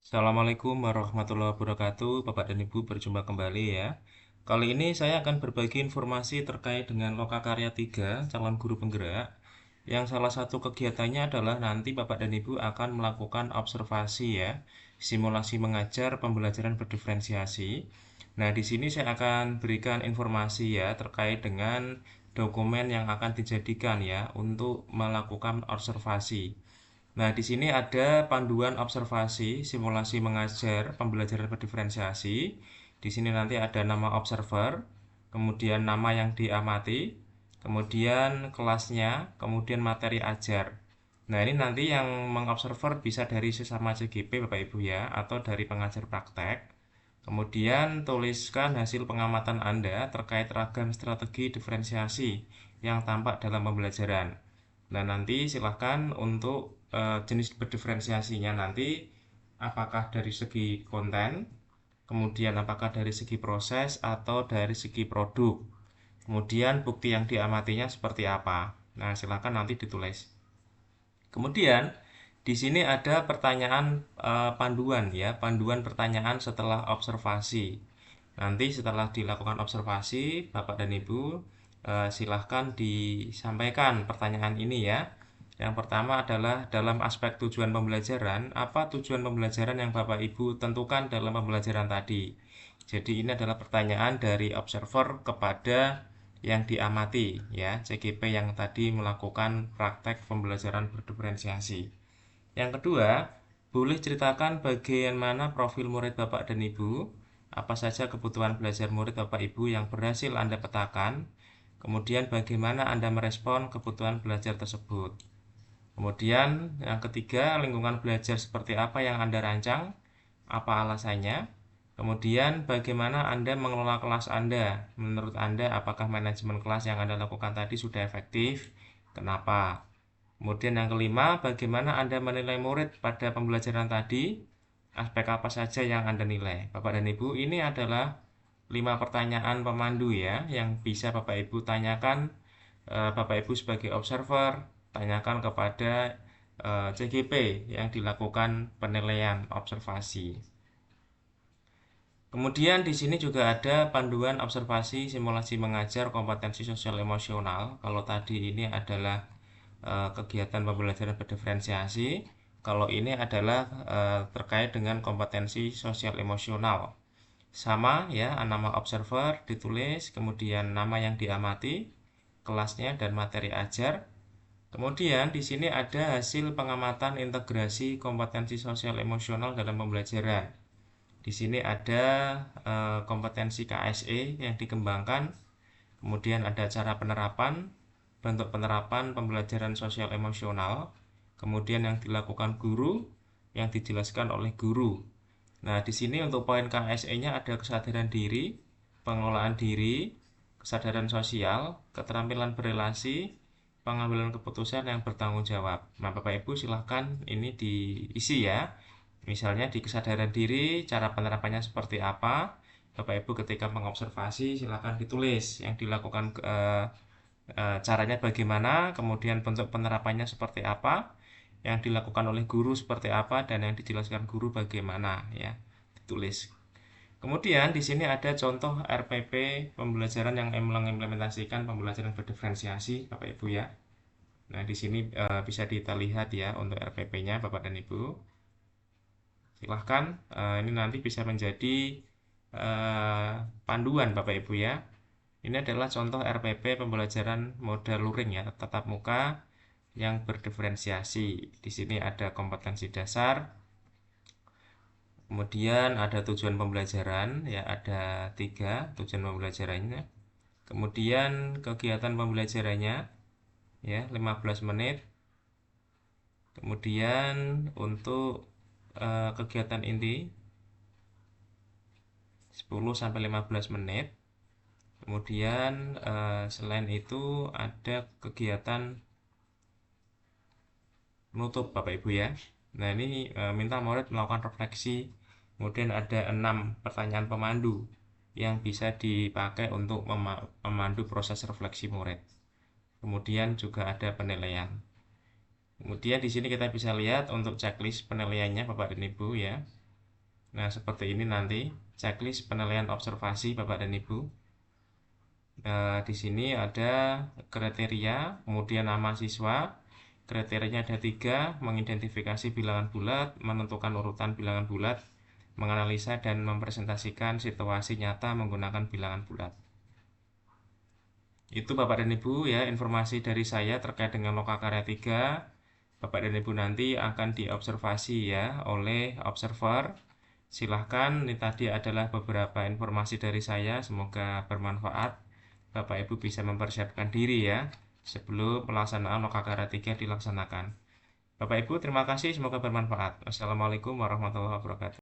Assalamualaikum warahmatullahi wabarakatuh, Bapak dan Ibu, berjumpa kembali ya. Kali ini saya akan berbagi informasi terkait dengan Lokakarya 3 calon guru penggerak, yang salah satu kegiatannya adalah nanti Bapak dan Ibu akan melakukan observasi ya, simulasi mengajar pembelajaran berdiferensiasi. Nah, di sini saya akan berikan informasi ya terkait dengan dokumen yang akan dijadikan ya untuk melakukan observasi. Nah, di sini ada panduan observasi, simulasi mengajar, pembelajaran berdiferensiasi. Di sini nanti ada nama observer, kemudian nama yang diamati, kemudian kelasnya, kemudian materi ajar. Nah, ini nanti yang mengobserver bisa dari sesama CGP Bapak Ibu ya, atau dari pengajar praktek. Kemudian tuliskan hasil pengamatan Anda terkait ragam strategi diferensiasi yang tampak dalam pembelajaran. Nah, nanti silahkan untuk jenis berdiferensiasinya nanti apakah dari segi konten, kemudian apakah dari segi proses atau dari segi produk. Kemudian bukti yang diamatinya seperti apa. Nah, silahkan nanti ditulis. Kemudian di sini ada pertanyaan panduan ya, panduan pertanyaan setelah observasi. Nanti setelah dilakukan observasi, Bapak dan Ibu silahkan disampaikan pertanyaan ini ya. Yang pertama adalah dalam aspek tujuan pembelajaran, apa tujuan pembelajaran yang Bapak Ibu tentukan dalam pembelajaran tadi. Jadi ini adalah pertanyaan dari observer kepada yang diamati ya, CGP yang tadi melakukan praktek pembelajaran berdiferensiasi. Yang kedua, boleh ceritakan bagaimana profil murid Bapak dan Ibu, apa saja kebutuhan belajar murid Bapak Ibu yang berhasil Anda petakan, kemudian bagaimana Anda merespon kebutuhan belajar tersebut. Kemudian yang ketiga, lingkungan belajar seperti apa yang Anda rancang, apa alasannya. Kemudian bagaimana Anda mengelola kelas Anda. Menurut Anda apakah manajemen kelas yang Anda lakukan tadi sudah efektif? Kenapa? Kemudian yang kelima, bagaimana Anda menilai murid pada pembelajaran tadi? Aspek apa saja yang Anda nilai? Bapak dan Ibu, ini adalah 5 pertanyaan pemandu ya, yang bisa Bapak Ibu tanyakan, Bapak Ibu sebagai observer, tanyakan kepada CGP yang dilakukan penilaian observasi. Kemudian di sini juga ada panduan observasi simulasi mengajar kompetensi sosial emosional. Kalau tadi ini adalah kegiatan pembelajaran berdiferensiasi, kalau ini adalah terkait dengan kompetensi sosial emosional. Sama ya, nama observer ditulis, kemudian nama yang diamati, kelasnya dan materi ajar. Kemudian di sini ada hasil pengamatan integrasi kompetensi sosial emosional dalam pembelajaran. Di sini ada kompetensi KSE yang dikembangkan, kemudian ada cara penerapan, bentuk penerapan pembelajaran sosial emosional, kemudian yang dilakukan guru, yang dijelaskan oleh guru. Nah, di sini untuk poin KSE-nya ada kesadaran diri, pengelolaan diri, kesadaran sosial, keterampilan berelasi, pengambilan keputusan yang bertanggung jawab. Nah, Bapak Ibu silahkan ini diisi ya. Misalnya di kesadaran diri, cara penerapannya seperti apa. Bapak Ibu ketika mengobservasi silahkan ditulis yang dilakukan caranya bagaimana, kemudian bentuk penerapannya seperti apa, yang dilakukan oleh guru seperti apa, dan yang dijelaskan guru bagaimana ya, ditulis. Kemudian di sini ada contoh RPP pembelajaran yang mengimplementasikan pembelajaran berdiferensiasi, Bapak Ibu ya. Nah, di sini bisa kita lihat ya untuk RPP-nya Bapak dan Ibu. Silahkan ini nanti bisa menjadi panduan Bapak Ibu ya. Ini adalah contoh RPP pembelajaran modal luring ya, tatap muka yang berdiferensiasi. Di sini ada kompetensi dasar, kemudian ada tujuan pembelajaran ya, ada 3 tujuan pembelajarannya. Kemudian kegiatan pembelajarannya ya 15 menit. Kemudian untuk kegiatan inti 10 sampai 15 menit. Kemudian selain itu ada kegiatan menutup Bapak Ibu ya. Nah, ini minta murid melakukan refleksi. Kemudian ada 6 pertanyaan pemandu yang bisa dipakai untuk memandu proses refleksi murid. Kemudian juga ada penilaian. Kemudian di sini kita bisa lihat untuk checklist penilaiannya Bapak dan Ibu ya. Nah, seperti ini nanti checklist penilaian observasi Bapak dan Ibu. Nah, di sini ada kriteria, kemudian nama siswa. Kriterianya ada 3: mengidentifikasi bilangan bulat, menentukan urutan bilangan bulat, menganalisa dan mempresentasikan situasi nyata menggunakan bilangan bulat. Itu Bapak dan Ibu ya, informasi dari saya terkait dengan Lokakarya 3. Bapak dan Ibu nanti akan diobservasi ya oleh observer. Silahkan, ini tadi adalah beberapa informasi dari saya, semoga bermanfaat. Bapak Ibu bisa mempersiapkan diri ya sebelum pelaksanaan Lokakarya 3 dilaksanakan. Bapak Ibu, terima kasih, semoga bermanfaat. Wassalamualaikum warahmatullahi wabarakatuh.